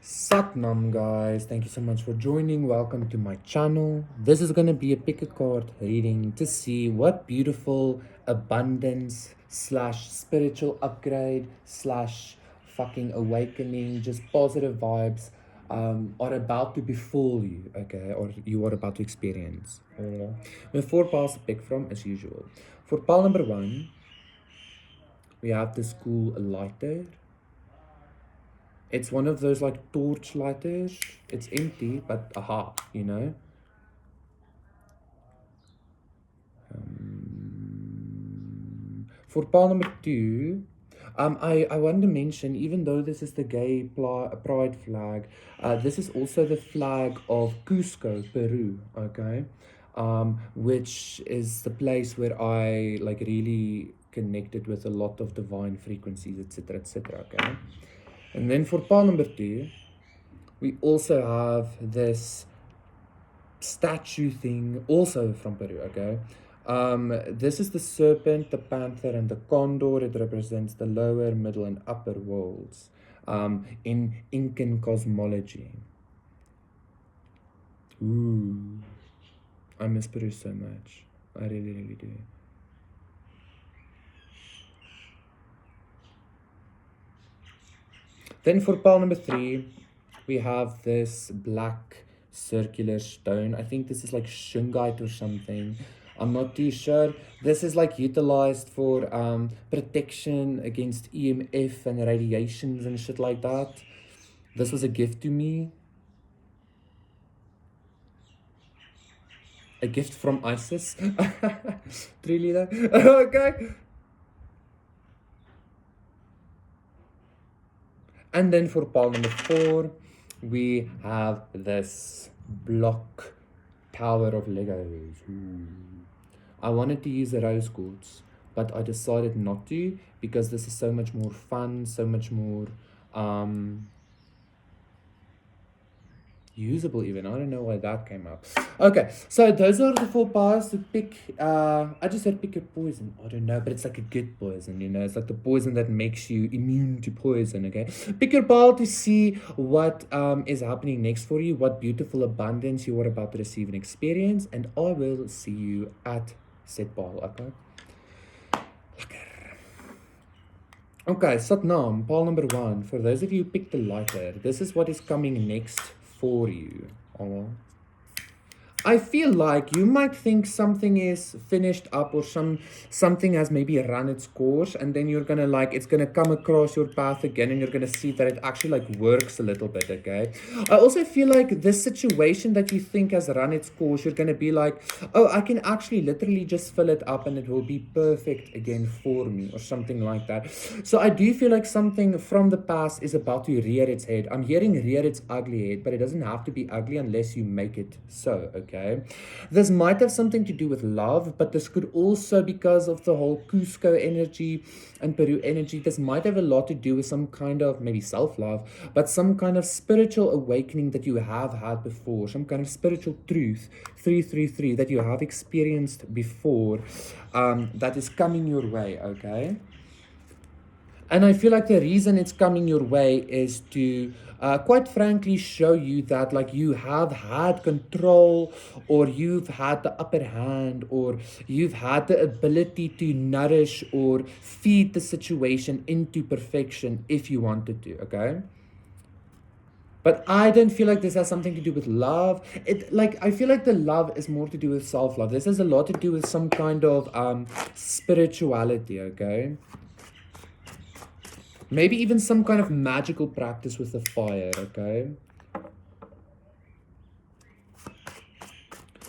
Satnam guys, thank you so much for joining. Welcome to my channel. This is going to be a pick a card reading to see what beautiful abundance slash spiritual upgrade slash fucking awakening, just positive vibes are about to befall you, okay, or you are about to experience. We have 4 piles to pick from as usual. For pile number 1, we have the school lighter. It's one of those like torch lighters. It's empty, but aha, you know. For pile number 2, I wanted to mention, even though this is the gay pride flag, this is also the flag of Cusco, Peru, okay? Which is the place where I like really connected with a lot of divine frequencies, etc., okay? And then for pile number 2, we also have this statue thing, also from Peru, okay? This is the serpent, the panther, and the condor. It represents the lower, middle, and upper worlds in Incan cosmology. Ooh, I miss Peru so much. I really, really do. Then for pile number 3, we have this black circular stone. I think this is like shungite or something. I'm not too sure. This is like utilized for protection against EMF and radiations and shit like that. This was a gift to me. A gift from ISIS. Truly though. Okay. And then for pile number 4, we have this block Tower of Legos. I wanted to use the rose quartz, but I decided not to because this is so much more fun, so much more usable even. I don't know why that came up. Okay, so those are the 4 piles to pick. I just said pick a poison. I don't know, but it's like a good poison, you know. It's like the poison that makes you immune to poison, okay? Pick your pile to see what is happening next for you, what beautiful abundance you are about to receive and experience, and I will see you at said pile, okay? Okay, Satnam, pile number 1. For those of you who picked the lighter, this is what is coming next for you. I feel like you might think something is finished up or something has maybe run its course, and then you're gonna like it's gonna come across your path again and you're gonna see that it actually like works a little bit, okay? I also feel like this situation that you think has run its course, you're gonna be like, oh, I can actually literally just fill it up and it will be perfect again for me or something like that. So I do feel like something from the past is about to rear its head. I'm hearing rear its ugly head, but it doesn't have to be ugly unless you make it so, okay? This might have something to do with love, but this could also, because of the whole Cusco energy and Peru energy, this might have a lot to do with some kind of maybe self-love, but some kind of spiritual awakening that you have had before, some kind of spiritual truth, 333, that you have experienced before, that is coming your way, okay? And I feel like the reason it's coming your way is to quite frankly show you that like you have had control, or you've had the upper hand, or you've had the ability to nourish or feed the situation into perfection if you wanted to, okay? But I don't feel like this has something to do with love. I feel like the love is more to do with self-love. This has a lot to do with some kind of spirituality, okay? Maybe even some kind of magical practice with the fire, okay?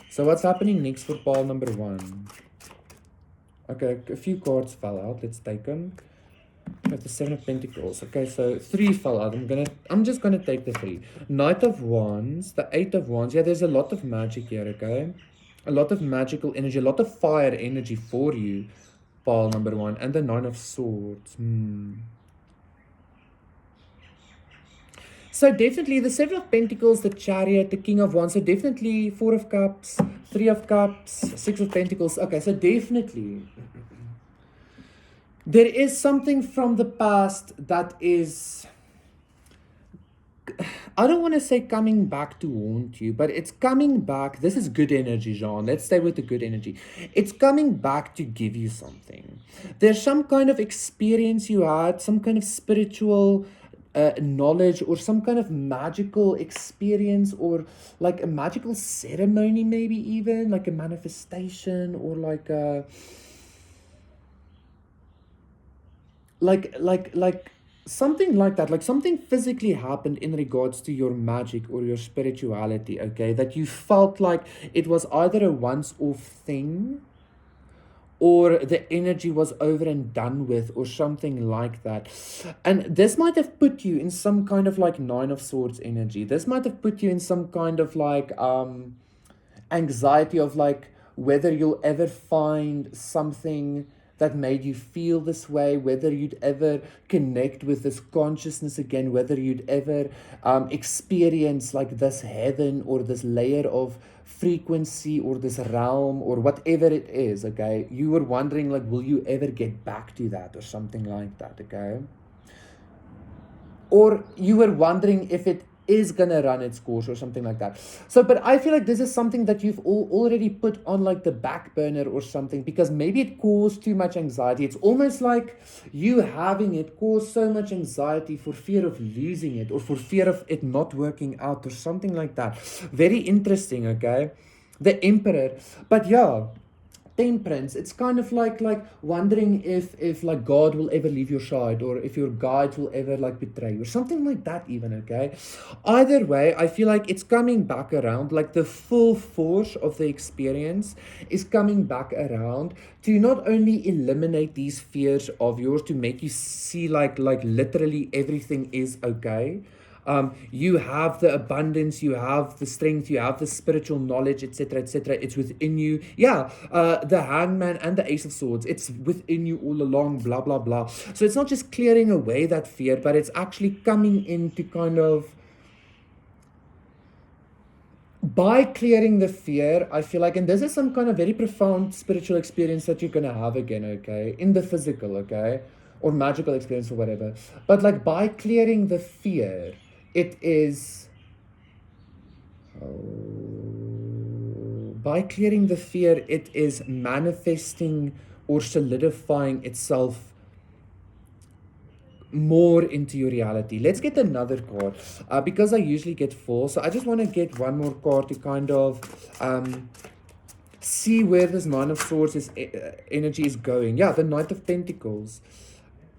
So what's happening next for pile number 1? Okay, a few cards fell out. Let's take them. Got the 7 of Pentacles. Okay, so 3 fell out. I'm just gonna take the 3. Knight of Wands, the 8 of Wands. Yeah, there's a lot of magic here, okay? A lot of magical energy, a lot of fire energy for you, pile number 1. And the 9 of Swords. So definitely the 7 of Pentacles, the Chariot, the King of Wands. So definitely 4 of Cups, 3 of Cups, 6 of Pentacles. Okay, so definitely there is something from the past that is, I don't want to say coming back to haunt you, but it's coming back. This is good energy, Jean. Let's stay with the good energy. It's coming back to give you something. There's some kind of experience you had, some kind of spiritual knowledge, or some kind of magical experience, or like a magical ceremony, maybe even like a manifestation, or like a like something like that, like something physically happened in regards to your magic or your spirituality, okay, that you felt like it was either a once off thing, or the energy was over and done with, or something like that. And this might have put you in some kind of like Nine of Swords energy. This might have put you in some kind of like anxiety of like whether you'll ever find something that made you feel this way, whether you'd ever connect with this consciousness again, whether you'd ever experience like this heaven or this layer of frequency or this realm or whatever it is, okay? You were wondering like, will you ever get back to that or something like that, okay? Or you were wondering if it is gonna run its course or something like that. So, but I feel like this is something that you've already put on like the back burner or something, because maybe it caused too much anxiety. It's almost like you having it caused so much anxiety for fear of losing it, or for fear of it not working out or something like that. Very interesting, okay? The Emperor. But yeah, Temperance, it's kind of like wondering if like God will ever leave your side, or if your guide will ever like betray you, or something like that even, okay? Either way, I feel like it's coming back around, like the full force of the experience is coming back around to not only eliminate these fears of yours, to make you see like literally everything is okay. You have the abundance, you have the strength, you have the spiritual knowledge, etc., etc. It's within you. Yeah, the Hangman and the Ace of Swords, it's within you all along, blah, blah, blah. So it's not just clearing away that fear, but it's actually coming in to kind of, by clearing the fear, I feel like, and this is some kind of very profound spiritual experience that you're going to have again, okay, in the physical, okay, or magical experience or whatever. But like by clearing the fear, it is, by clearing the fear, it is manifesting or solidifying itself more into your reality. Let's get another card, because I usually get four, so I just want to get one more card to kind of see where this Nine of Swords is energy is going. Yeah, the Knight of Pentacles.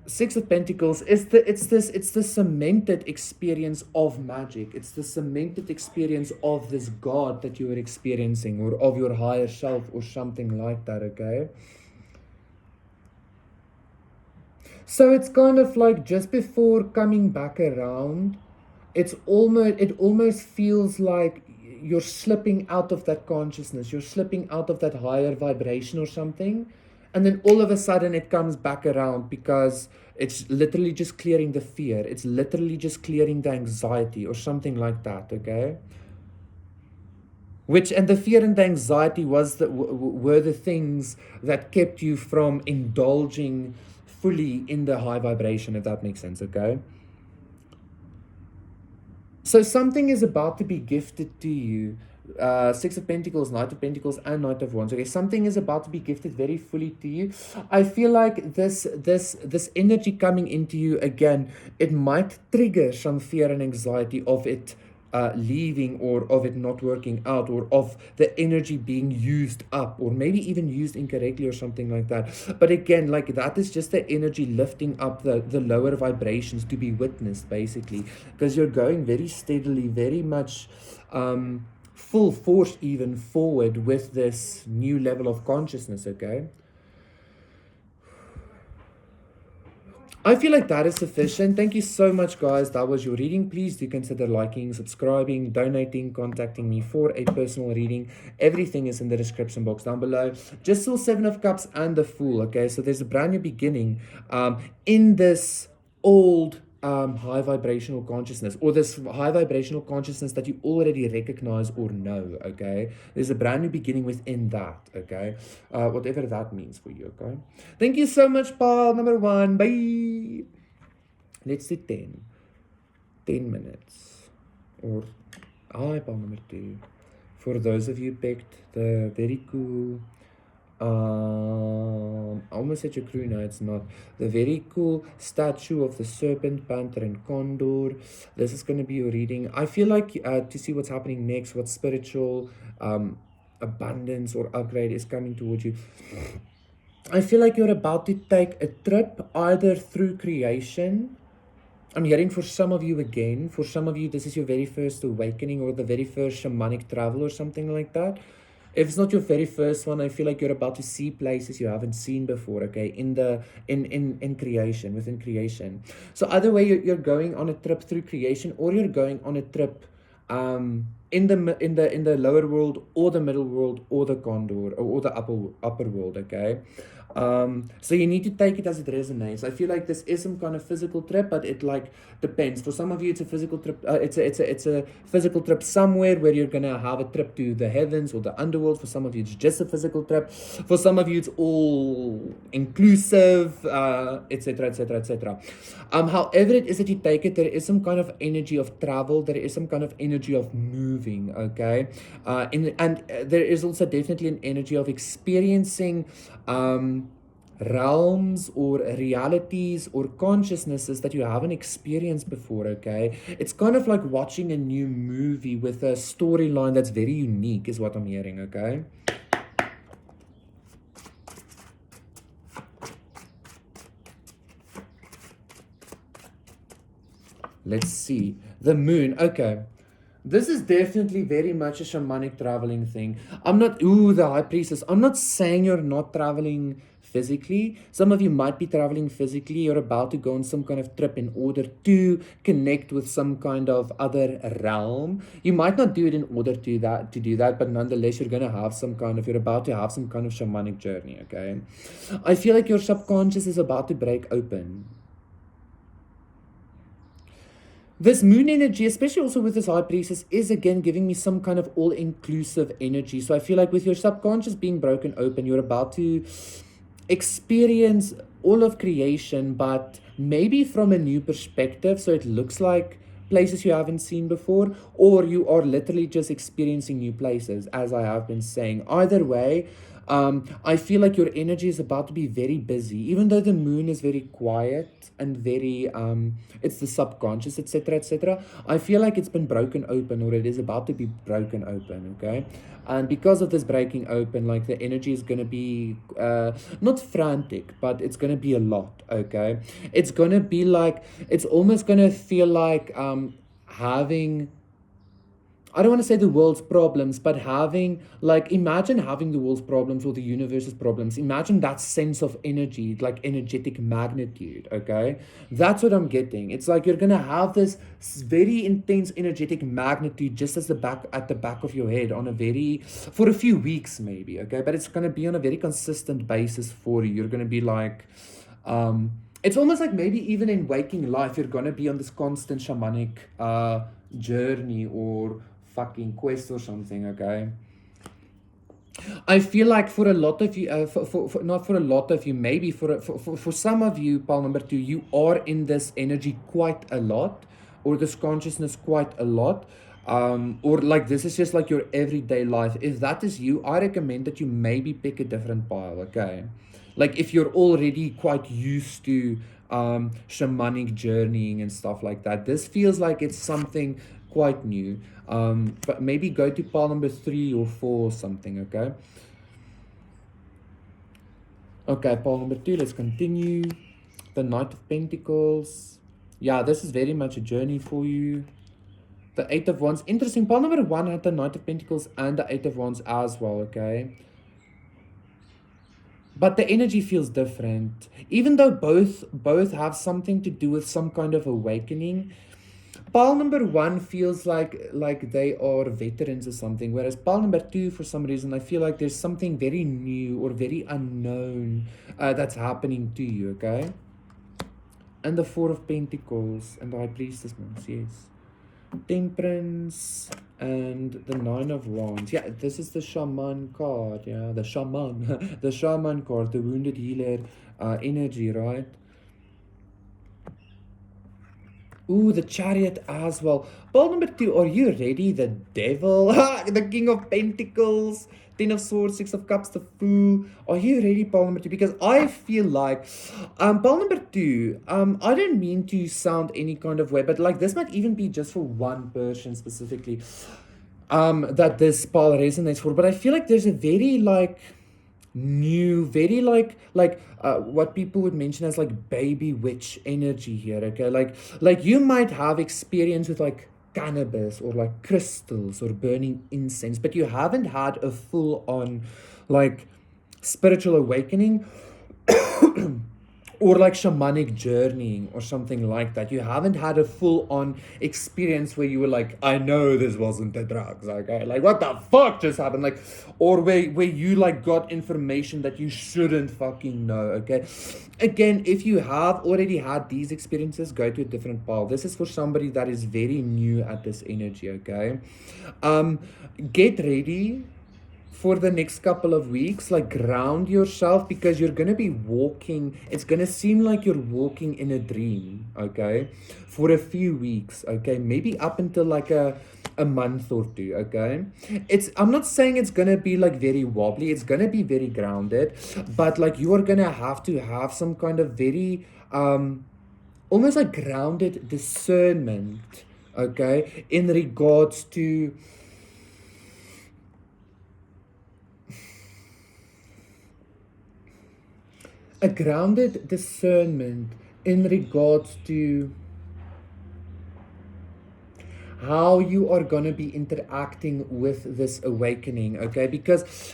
Six of Pentacles is it's the cemented experience of magic. It's the cemented experience of this God that you are experiencing, or of your higher self, or something like that, okay? So it's kind of like just before coming back around, it almost feels like you're slipping out of that consciousness, you're slipping out of that higher vibration or something, and then all of a sudden it comes back around, because it's literally just clearing the fear, it's literally just clearing the anxiety or something like that, okay? Which, and the fear and the anxiety were the things that kept you from indulging fully in the high vibration, if that makes sense, okay? So something is about to be gifted to you. Six of Pentacles, Knight of Pentacles, and Knight of Wands. Okay, something is about to be gifted very fully to you. I feel like this energy coming into you again, it might trigger some fear and anxiety of it leaving, or of it not working out, or of the energy being used up, or maybe even used incorrectly or something like that. But again, like that is just the energy lifting up the lower vibrations to be witnessed, basically, because you're going very steadily, very much full force even forward with this new level of consciousness, okay? I feel like that is sufficient. Thank you so much, guys. That was your reading. Please do consider liking, subscribing, donating, contacting me for a personal reading. Everything is in the description box down below. Just saw Seven of Cups and the Fool, okay? So there's a brand new beginning in this old high vibrational consciousness, or this high vibrational consciousness that you already recognize or know, okay? There's a brand new beginning within that, okay? Whatever that means for you, okay? Thank you so much, pal. Number one. Bye. Let's do 10. 10 minutes. Or pile number 2. For those of you picked the very cool, I almost said your crew, no, it's not. The very cool statue of the serpent, panther, and condor. This is going to be your reading. I feel like to see what's happening next, what spiritual abundance or upgrade is coming towards you. I feel like you're about to take a trip either through creation. I'm hearing for some of you again, for some of you, this is your very first awakening or the very first shamanic travel or something like that. If it's not your very first one, I feel like you're about to see places you haven't seen before, okay, in creation, within creation. So either way, you're going on a trip through creation, or you're going on a trip in the lower world, or the middle world, or the condor, or the upper world, okay. So you need to take it as it resonates. I feel like this is some kind of physical trip, but it like depends. For some of you, it's a physical trip. It's a physical trip somewhere where you're gonna have a trip to the heavens or the underworld. For some of you, it's just a physical trip. For some of you, it's all inclusive, etc., etc., etc. However it is that you take it, there is some kind of energy of travel. There is some kind of energy of moving. Okay, and there is also definitely an energy of experiencing realms or realities or consciousnesses that you haven't experienced before, okay? It's kind of like watching a new movie with a storyline that's very unique, is what I'm hearing, okay? Let's see. The moon, okay. This is definitely very much a shamanic traveling thing. The high priestess. I'm not saying you're not traveling physically. Some of you might be traveling physically. You're about to go on some kind of trip in order to connect with some kind of other realm. You might not do it in order to do that, but nonetheless, you're about to have some kind of shamanic journey, okay? I feel like your subconscious is about to break open. This moon energy, especially also with this high priestess, is again giving me some kind of all-inclusive energy. So I feel like with your subconscious being broken open, you're about to experience all of creation, but maybe from a new perspective. So it looks like places you haven't seen before, or you are literally just experiencing new places, as I have been saying. Either way, I feel like your energy is about to be very busy, even though the moon is very quiet and very, it's the subconscious, etc., etc. I feel like it's been broken open, or it is about to be broken open, okay? And because of this breaking open, like the energy is going to be not frantic, but it's going to be a lot, okay? It's going to be like, it's almost going to feel like having, I don't want to say the world's problems, but imagine having the world's problems or the universe's problems. Imagine that sense of energy, like energetic magnitude, okay? That's what I'm getting. It's like you're going to have this very intense energetic magnitude just at the back of your head for a few weeks maybe, okay? But it's going to be on a very consistent basis for you. You're going to be like, it's almost like maybe even in waking life, you're going to be on this constant shamanic journey or fucking quest or something, okay? I feel like for a lot of you, not for a lot of you, maybe for some of you, pile number 2, you are in this energy quite a lot, or this consciousness quite a lot, or like this is just like your everyday life. If that is you, I recommend that you maybe pick a different pile, okay? Like if you're already quite used to shamanic journeying and stuff like that, this feels like it's something quite new. But maybe go to pile number 3 or 4 or something, okay? Okay, pile number 2, let's continue. The Knight of Pentacles. Yeah, this is very much a journey for you. The Eight of Wands. Interesting, pile number 1 had the Knight of Pentacles and the Eight of Wands as well, okay? But the energy feels different. Even though both have something to do with some kind of awakening, pile number 1 feels like they are veterans or something, whereas pile number 2, for some reason, I feel like there's something very new or very unknown that's happening to you, okay? And the Four of Pentacles and the High Priestess, yes. Temperance and the Nine of Wands. Yeah, this is the Shaman card. Yeah, the Shaman. The Shaman card, the Wounded Healer energy, right? Ooh, the Chariot as well. Ball number 2, are you ready? The Devil, the King of Pentacles, Ten of Swords, Six of Cups, the Fool. Are you ready, ball number 2? Because I feel like, ball number 2, I don't mean to sound any kind of way, but like this might even be just for one person specifically, that this ball resonates for. But I feel like there's a very like new, very like what people would mention as like baby witch energy here. Okay, like you might have experience with like cannabis or like crystals or burning incense, but you haven't had a full on like spiritual awakening or like shamanic journeying or something like that. You haven't had a full-on experience where you were like, I know this wasn't the drugs, okay? Like, what the fuck just happened? Like, or where you like got information that you shouldn't fucking know, okay? Again, if you have already had these experiences, go to a different pile. This is for somebody that is very new at this energy, okay? Get ready for the next couple of weeks. Like, ground yourself, because you're gonna be walking, it's gonna seem like you're walking in a dream, okay, for a few weeks, okay, maybe up until like a month or two, okay. I'm not saying it's gonna be like very wobbly, it's gonna be very grounded, but like you are gonna have to have some kind of very almost like grounded discernment, okay, in regards to a grounded discernment in regards to how you are going to be interacting with this awakening, okay, because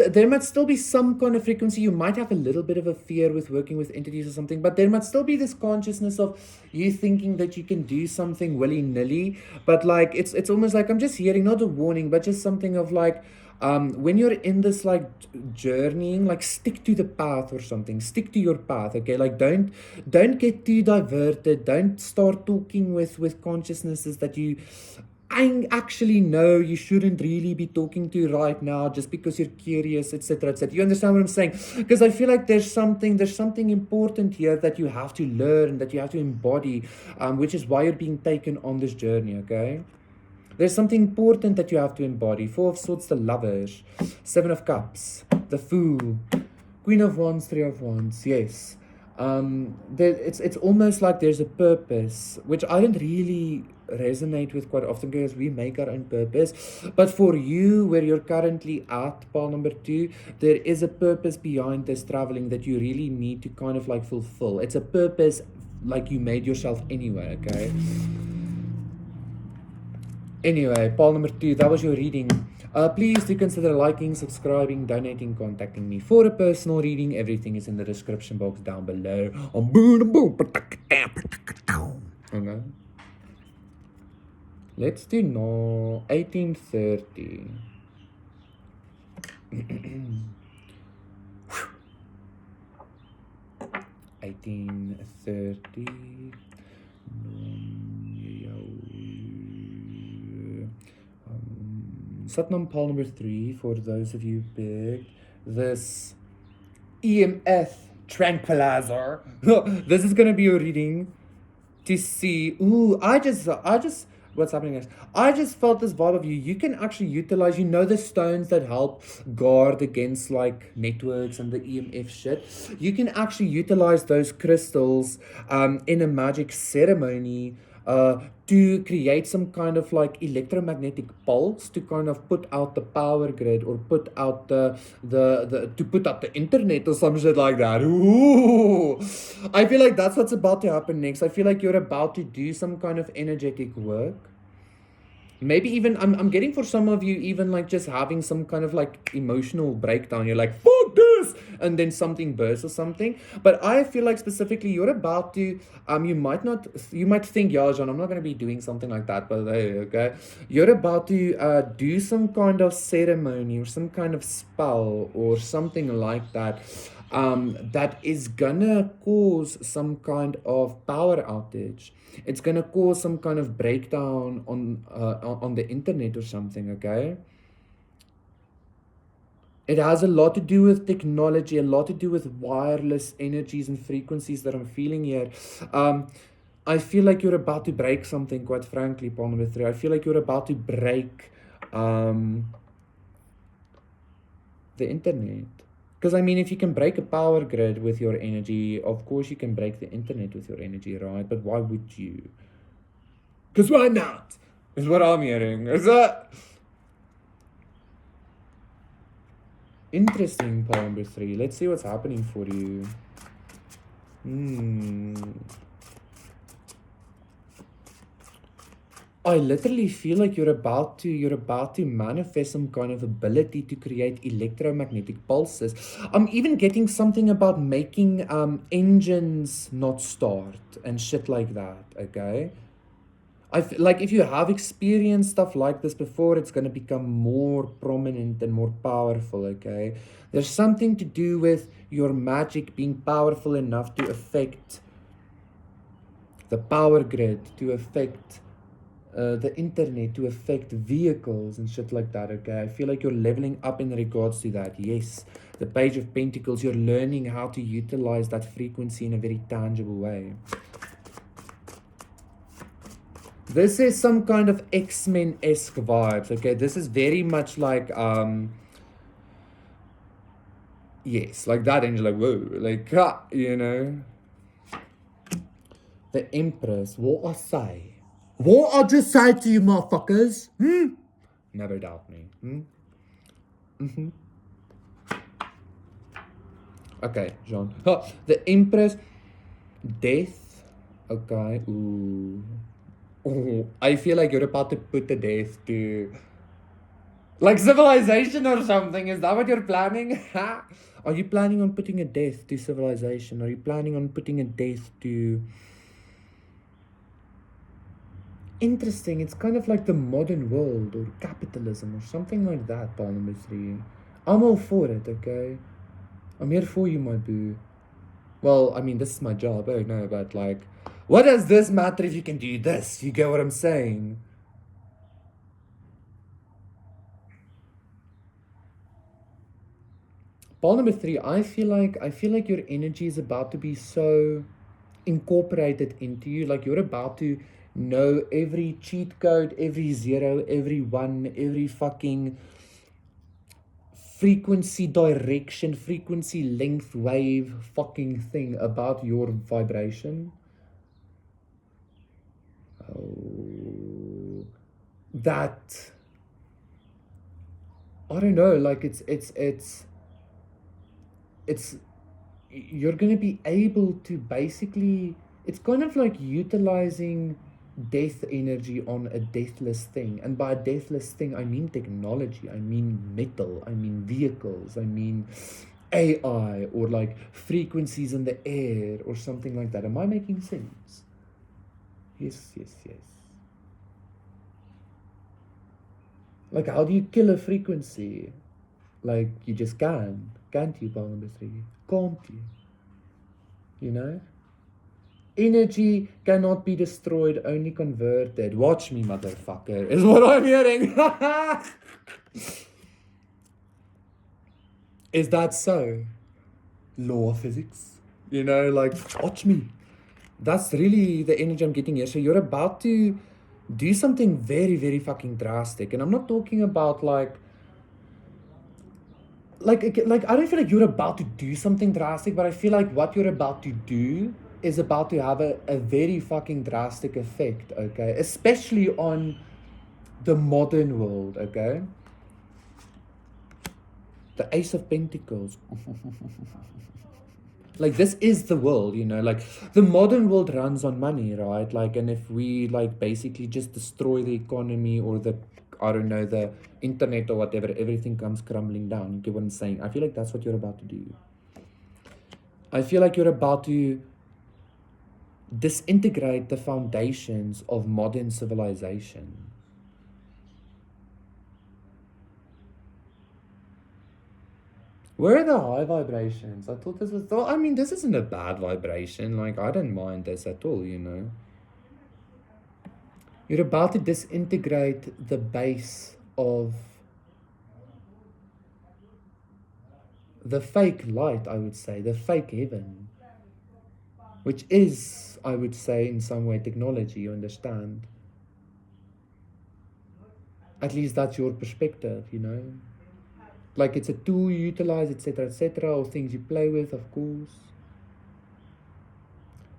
there might still be some kind of frequency. You might have a little bit of a fear with working with entities or something, but there might still be this consciousness of you thinking that you can do something willy-nilly, but like it's almost like, I'm just hearing not a warning, but just something of like, when you're in this like journeying, like stick to the path or something, stick to your path, okay, like don't get too diverted, don't start talking with consciousnesses that you I actually know you shouldn't really be talking to right now just because you're curious, etc., etc. You understand what I'm saying? Because I feel like there's something important here that you have to learn, that you have to embody, which is why you're being taken on this journey, okay? There's something important that you have to embody. Four of Swords, the Lovers. Seven of Cups, the Fool. Queen of Wands, Three of Wands. Yes. It's almost like there's a purpose, which I don't really resonate with quite often, because we make our own purpose. But for you, where you're currently at, pile number 2, there is a purpose behind this traveling that you really need to kind of like fulfill. It's a purpose like you made yourself anyway, okay? Anyway, pile number 2, that was your reading. Please do consider liking, subscribing, donating, contacting me for a personal reading. Everything is in the description box down below. Okay. Let's do no 1830. 1830. Satnam pile number 3, for those of you big. This EMF tranquilizer. This is gonna be your reading to see. Ooh, I just what's happening next? I just felt this vibe of you. You can actually utilize, the stones that help guard against like networks and the EMF shit. You can actually utilize those crystals in a magic ceremony to create some kind of like electromagnetic pulse to kind of put out the power grid, or put out the internet or some shit like that. Ooh, I feel like that's what's about to happen next. I feel like you're about to do some kind of energetic work. Maybe even I'm getting for some of you even like just having some kind of like emotional breakdown. You're like, fuck this, and then something bursts or something. But I feel like specifically you're about to you might think, yeah, John, I'm not gonna be doing something like that, but hey, okay. You're about to do some kind of ceremony or some kind of spell or something like that. That is gonna cause some kind of power outage. It's gonna cause some kind of breakdown on the internet or something, okay? It has a lot to do with technology, a lot to do with wireless energies and frequencies that I'm feeling here. I feel like you're about to break something, quite frankly, pawn number 3. I feel like you're about to break the internet. Because, I mean, if you can break a power grid with your energy, of course you can break the internet with your energy, right? But why would you? Because why not? Is what I'm hearing. Is that... Interesting, pawn number 3. Let's see what's happening for you. I literally feel like you're about to manifest some kind of ability to create electromagnetic pulses. I'm even getting something about making engines not start and shit like that, okay? Like if you have experienced stuff like this before, it's gonna become more prominent and more powerful, okay? There's something to do with your magic being powerful enough to affect the power grid, to affect the internet, to affect vehicles and shit like that, okay? I feel like you're leveling up in regards to that, yes. The Page of Pentacles, you're learning how to utilize that frequency in a very tangible way. This is some kind of X-Men-esque vibes, okay? This is very much like, yes, like that, and you're like, whoa, like, you know? The Empress, what I say? What I just say to you, motherfuckers? Never doubt me. Okay, Jean. The Empress, Death. Okay, ooh. Oh, I feel like you're about to put to death to... Like civilization or something. Is that what you're planning? Are you planning on putting a death to civilization? Are you planning on putting a death to... Interesting. It's kind of like the modern world or capitalism or something like that, pawn number 3. I'm all for it, okay? I'm here for you, my boo. Well, I mean, this is my job. Oh, no, but like... What does this matter if you can do this? You get what I'm saying? Pawn number 3, I feel like your energy is about to be so incorporated into you. Like you're about to know every cheat code, every 0, every 1, every fucking frequency direction, frequency length wave fucking thing about your vibration. Oh, that, I don't know, like it's you're going to be able to basically, it's kind of like utilizing death energy on a deathless thing. And by a deathless thing, I mean technology, I mean metal, I mean vehicles, I mean AI, or like frequencies in the air or something like that. Am I making sense? Yes. Like, how do you kill a frequency? Like, you just can't you, pawn number 3? Can't you? You know? Energy cannot be destroyed, only converted. Watch me, motherfucker, is what I'm hearing. Is that so? Law of physics? You know, like, watch me. That's really the energy I'm getting here. So you're about to do something very, very fucking drastic. And I'm not talking about like I don't feel like you're about to do something drastic, but I feel like what you're about to do is about to have a very fucking drastic effect, okay? Especially on the modern world, okay? The Ace of Pentacles. Like, this is the world, you know? Like, the modern world runs on money, right? Like, and if we, like, basically just destroy the economy or the, I don't know, the internet or whatever, everything comes crumbling down. You get what I'm saying? I feel like that's what you're about to do. I feel like you're about to disintegrate the foundations of modern civilization. Where are the high vibrations? I thought this was... I mean, this isn't a bad vibration. Like, I don't mind this at all, you know? You're about to disintegrate the base of the fake light, I would say. The fake heaven. which is, I would say, in some way technology, you understand? At least that's your perspective, you know? Like it's a tool you utilize, etc., or things you play with, of course.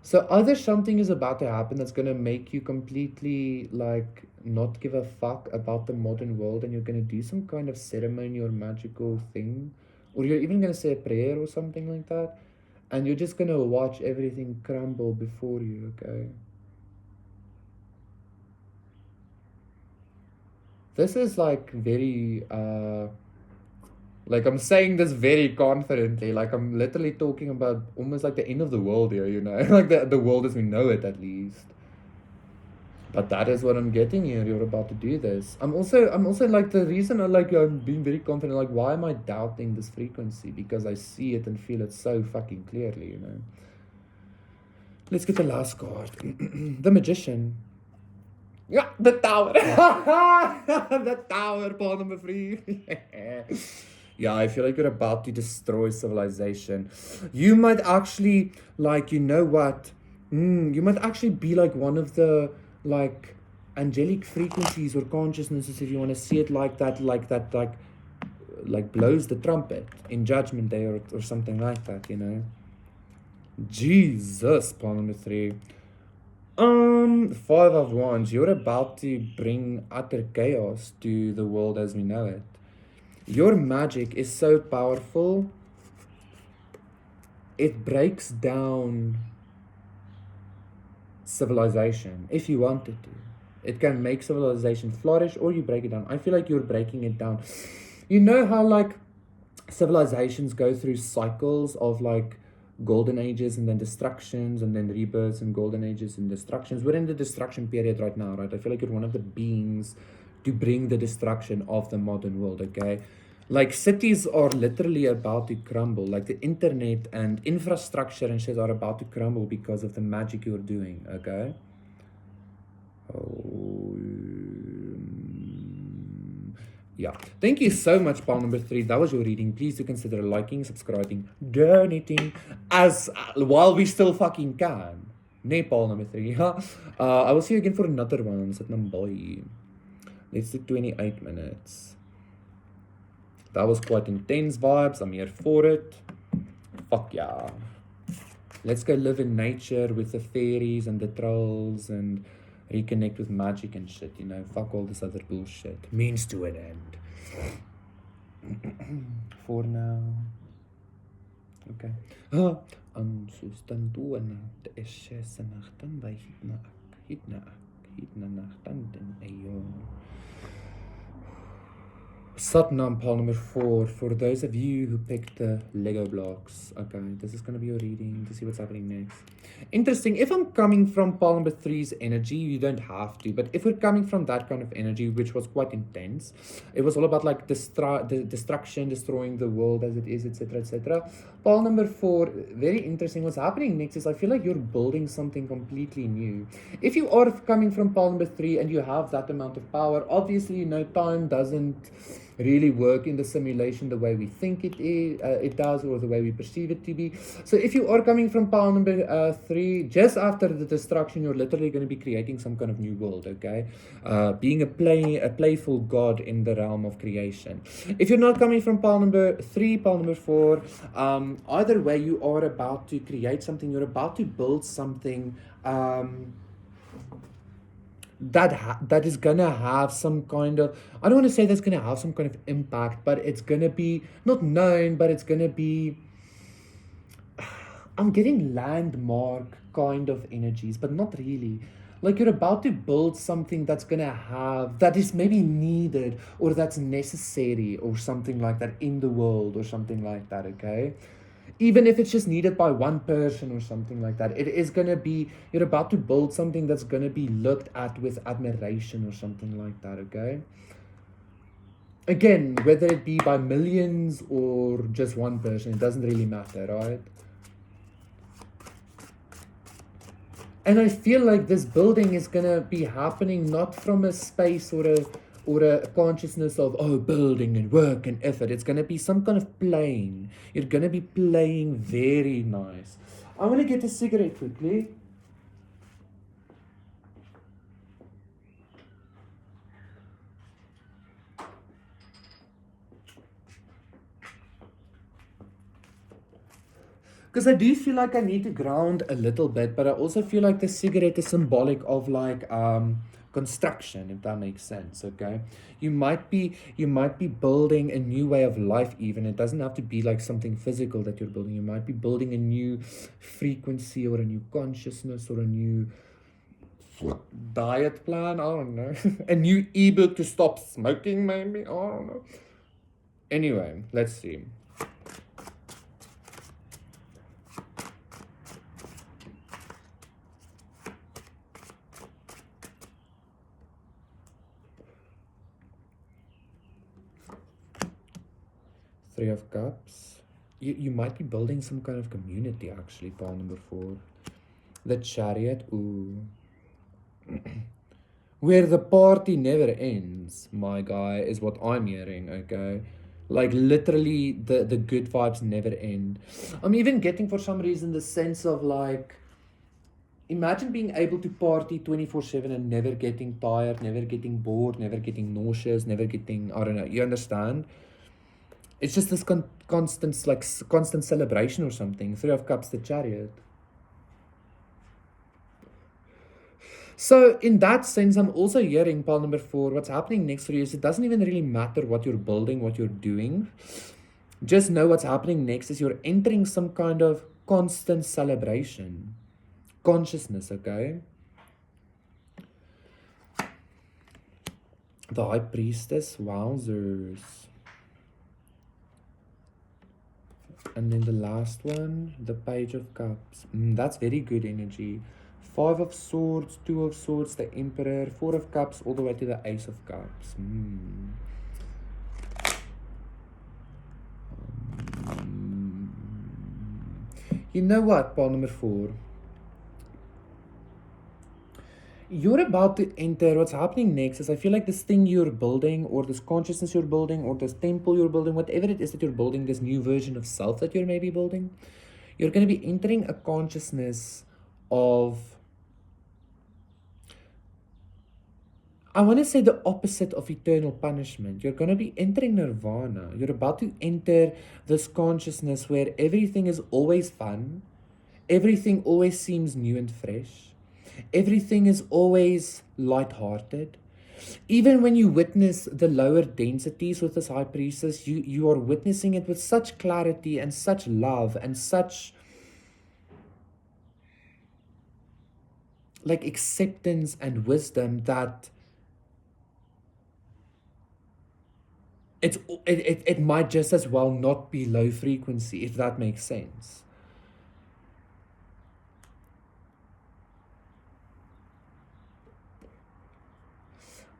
So either something is about to happen that's gonna make you completely like not give a fuck about the modern world, and you're gonna do some kind of ceremony or magical thing, or you're even gonna say a prayer or something like that, and you're just gonna watch everything crumble before you, okay? This is like very like I'm saying this very confidently, like I'm literally talking about almost like the end of the world here, you know, like the world as we know it at least. But that is what I'm getting here. You're about to do this. I'm also like the reason I'm being very confident. Like, why am I doubting this frequency? Because I see it and feel it so fucking clearly, you know. Let's get the last card, the Magician. Yeah, the Tower. The Tower, pawn number 3. Yeah, I feel like you're about to destroy civilization. You might actually, like, you know what? You might actually be like one of the, like, angelic frequencies or consciousnesses, if you want to see it like that, like blows the trumpet in Judgment Day or something like that, you know? Jesus, pawn number 3. 5 of Wands. You're about to bring utter chaos to the world as we know it. Your magic is so powerful, it breaks down civilization if you wanted to. It can make civilization flourish, or you break it down. I feel like you're breaking it down. You know how like civilizations go through cycles of like golden ages and then destructions and then rebirths and golden ages and destructions. We're in the destruction period right now, right? I feel like you're one of the beings to bring the destruction of the modern world, okay? Like cities are literally about to crumble. Like the internet and infrastructure and shit are about to crumble because of the magic you're doing, okay? Oh, yeah. Thank you so much, pal number 3. That was your reading. Please do consider liking, subscribing, donating as while we still fucking can. Nee, pal number 3. I will see you again for another one. Sit boy. Let's do 28 minutes. That was quite intense vibes. I'm here for it. Fuck yeah. Let's go live in nature with the fairies and the trolls and reconnect with magic and shit, you know. Fuck all this other bullshit. Means to an end. For now. Okay. Ansustan duana te eshe nachten by hitna nachten den ayo. Satnam, pal number 4. For those of you who picked the Lego blocks, okay, this is going to be your reading to see what's happening next. Interesting. If I'm coming from pal number 3's energy, you don't have to. But if we're coming from that kind of energy, which was quite intense, it was all about like destruction, destroying the world as it is, etc., etc. Pal number 4, very interesting. What's happening next is I feel like you're building something completely new. If you are coming from pal number 3 and you have that amount of power, obviously, you know, time doesn't really work in the simulation the way we think it does, or the way we perceive it to be. So if you are coming from pile number 3, just after the destruction, you're literally going to be creating some kind of new world, okay? Being a playful god in the realm of creation. If you're not coming from pile number 3, pile number 4, either way, you are about to create something. You're about to build something that is gonna have some kind of, I don't want to say that's gonna have some kind of impact, but it's gonna be not known, but it's gonna be, I'm getting landmark kind of energies, but not really. Like you're about to build something that's gonna have, that is maybe needed or that's necessary or something like that in the world or something like that, okay? Even if it's just needed by one person or something like that, it is going to be, you're about to build something that's going to be looked at with admiration or something like that, okay? Again, whether it be by millions or just one person, it doesn't really matter, right? And I feel like this building is going to be happening not from a space or a consciousness of, oh, building and work and effort. It's going to be some kind of playing. You're going to be playing very nice. I want to get a cigarette quickly. Because I do feel like I need to ground a little bit, but I also feel like the cigarette is symbolic of like construction, if that makes sense. Okay, you might be building a new way of life. Even it doesn't have to be like something physical that you're building. You might be building a new frequency or a new consciousness or a new diet plan. I don't know, a new ebook to stop smoking. Maybe I don't know. Anyway, let's see. Three of Cups. You might be building some kind of community actually, pile number 4. The Chariot, ooh. Where the party never ends, my guy, is what I'm hearing, okay? Like literally the good vibes never end. I'm even getting for some reason the sense of like, imagine being able to party 24/7 and never getting tired, never getting bored, never getting nauseous, never getting, I don't know, you understand? It's just this constant, like constant celebration or something. 3 of Cups, the Chariot. So in that sense, I'm also hearing pile number 4. What's happening next for you is it doesn't even really matter what you're building, what you're doing. Just know what's happening next is you're entering some kind of constant celebration, consciousness. Okay. The High Priestess, wowzers. And then the last one, the Page of Cups. That's very good energy. 5 of Swords, 2 of Swords, the Emperor, 4 of Cups, all the way to the Ace of Cups. You know what, pile number 4? You're about to enter, what's happening next is I feel like this thing you're building, or this consciousness you're building, or this temple you're building, whatever it is that you're building, this new version of self that you're maybe building, you're going to be entering a consciousness of, I want to say the opposite of eternal punishment. You're going to be entering nirvana. You're about to enter this consciousness where everything is always fun. Everything always seems new and fresh. Everything is always light-hearted. Even when you witness the lower densities with this High Priestess, you are witnessing it with such clarity and such love and such like acceptance and wisdom that it might just as well not be low frequency, if that makes sense.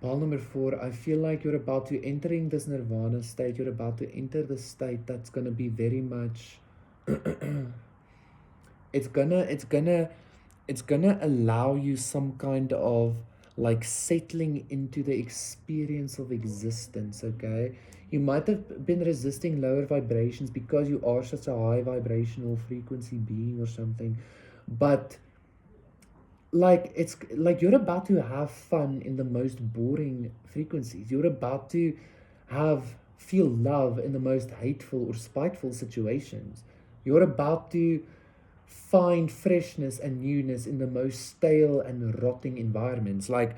Pile number 4, I feel like you're about to entering this nirvana state. You're about to enter the state that's gonna be very much it's gonna allow you some kind of like settling into the experience of existence. Okay, you might have been resisting lower vibrations because you are such a high vibrational frequency being or something, but like it's like you're about to have fun in the most boring frequencies. You're about to feel love in the most hateful or spiteful situations. You're about to find freshness and newness in the most stale and rotting environments. Like,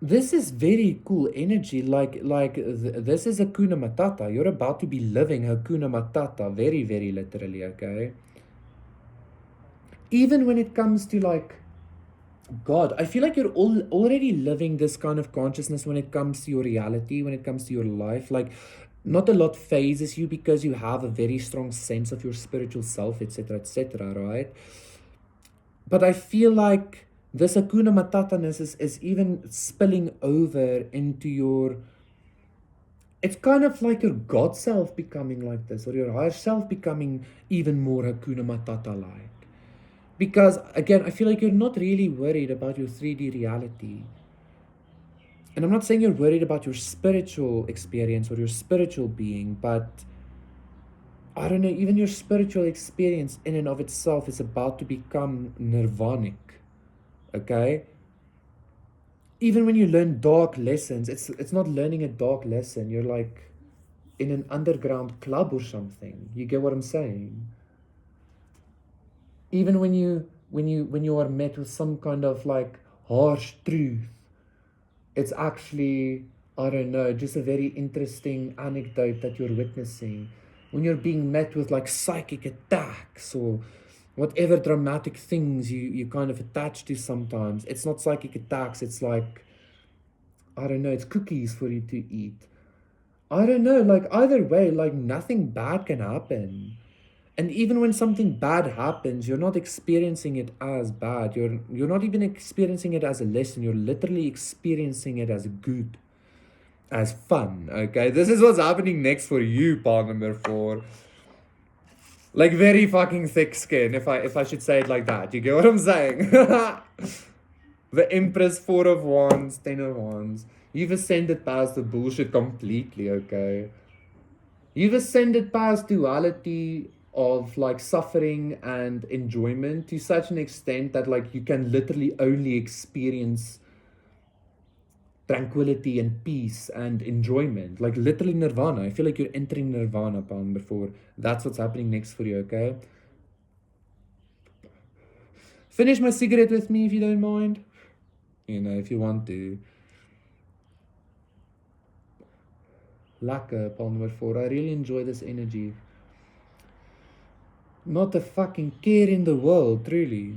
this is very cool energy. This is Hakuna Matata. You're about to be living Hakuna Matata, very, very literally, okay? Even when it comes to like God, I feel like you're already living this kind of consciousness when it comes to your reality, when it comes to your life. Like, not a lot phases you because you have a very strong sense of your spiritual self, etc., right? But I feel like this Hakuna Matata-ness is even spilling over into your, it's kind of like your God self becoming like this, or your higher self becoming even more Hakuna Matata-like. Because, again, I feel like you're not really worried about your 3D reality. And I'm not saying you're worried about your spiritual experience or your spiritual being, but I don't know, even your spiritual experience in and of itself is about to become nirvanic. Okay? Even when you learn dark lessons, it's not learning a dark lesson. You're like in an underground club or something. You get what I'm saying? Even when you are met with some kind of like harsh truth, it's actually, I don't know, just a very interesting anecdote that you're witnessing. When you're being met with like psychic attacks or whatever dramatic things you kind of attach to sometimes, it's not psychic attacks, it's like, I don't know, it's cookies for you to eat. I don't know, like either way, like nothing bad can happen. And even when something bad happens, you're not experiencing it as bad. You're not even experiencing it as a lesson. You're literally experiencing it as good, as fun. Okay, this is what's happening next for you, part number 4. Like very fucking thick skin, if I should say it like that. You get what I'm saying? The Empress, 4 of Wands, 10 of Wands. You've ascended past the bullshit completely. Okay, you've ascended past duality of like suffering and enjoyment to such an extent that like you can literally only experience tranquility and peace and enjoyment, like literally nirvana. I feel like you're entering nirvana, Palm, before that's what's happening next for you. Okay, finish my cigarette with me if you don't mind, if you want to. Lekker, Palm number 4. I really enjoy this energy. Not a fucking care in the world, truly.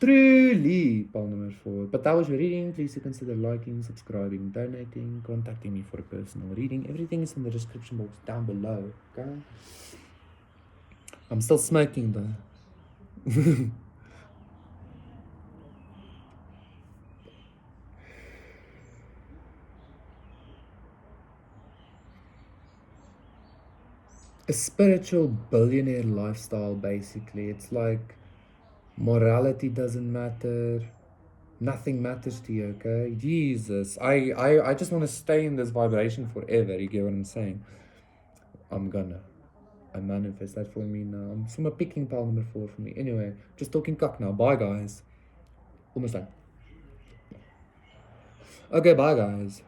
Truly, Paul number 4. But that was your reading. Please do consider liking, subscribing, donating, contacting me for a personal reading. Everything is in the description box down below. Okay? I'm still smoking though. A spiritual billionaire lifestyle, basically. It's like morality doesn't matter. Nothing matters to you, okay? Jesus. I just want to stay in this vibration forever. You get what I'm saying? I'm gonna. I manifest that for me now. I'm from a picking pile number 4 for me. Anyway, just talking cock now. Bye, guys. Almost done. Okay, bye, guys.